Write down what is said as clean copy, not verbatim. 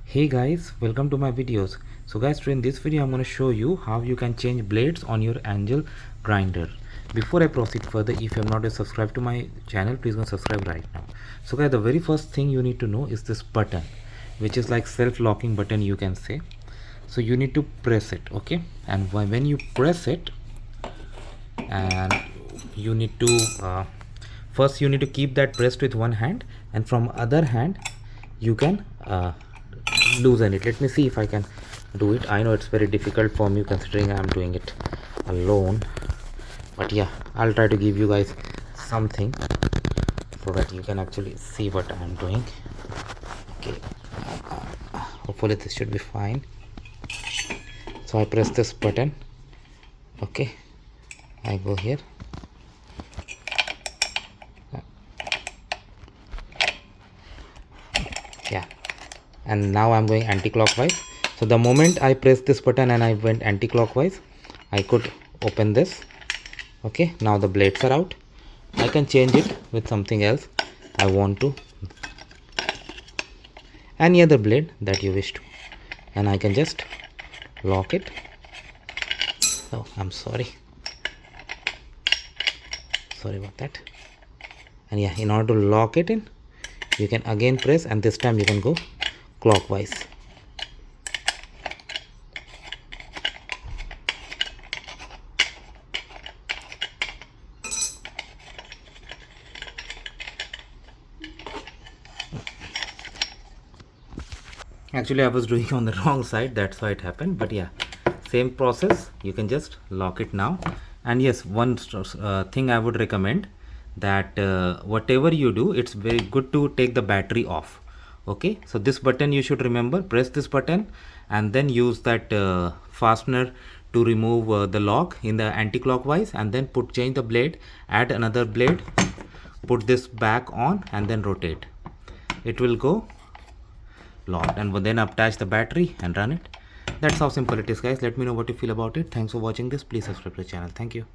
Hey guys, welcome to my videos. So guys, today in this video I'm going to show you how you can change blades on your angle grinder. Before I proceed further, if you have not yet subscribed to my channel, please go subscribe right now. So guys, the very first thing you need to know is this button, which is like self-locking button, you can say. So you need to press it, okay? And when you press it, and you need to first you need to keep that pressed with one hand, and from other hand you can loosen it. Let me see if I can do it. I know it's very difficult for me considering I'm doing it alone, but yeah, I'll try to give you guys something so that you can actually see what I'm doing. Okay, hopefully this should be fine. So I press this button, okay, I go here, yeah, and now I'm going anti-clockwise. So the moment I press this button and I went anti-clockwise, I could open this. Okay, now the blades are out. I can change it with something else I want to, any other blade that you wish to, and I can just lock it. Oh, I'm sorry about that. And yeah, in order to lock it in, you can again press, and this time you can go clockwise. Actually I was doing on the wrong side, that's why it happened, but yeah, same process. You can just lock it now. And yes, one thing I would recommend, that whatever you do, it's very good to take the battery off. Okay, so this button you should remember, press this button and then use that fastener to remove the lock in the anti-clockwise, and then change the blade, add another blade, put this back on and then rotate. It will go locked, and then attach the battery and run it. That's how simple it is, guys. Let me know what you feel about it. Thanks for watching this. Please subscribe to the channel. Thank you.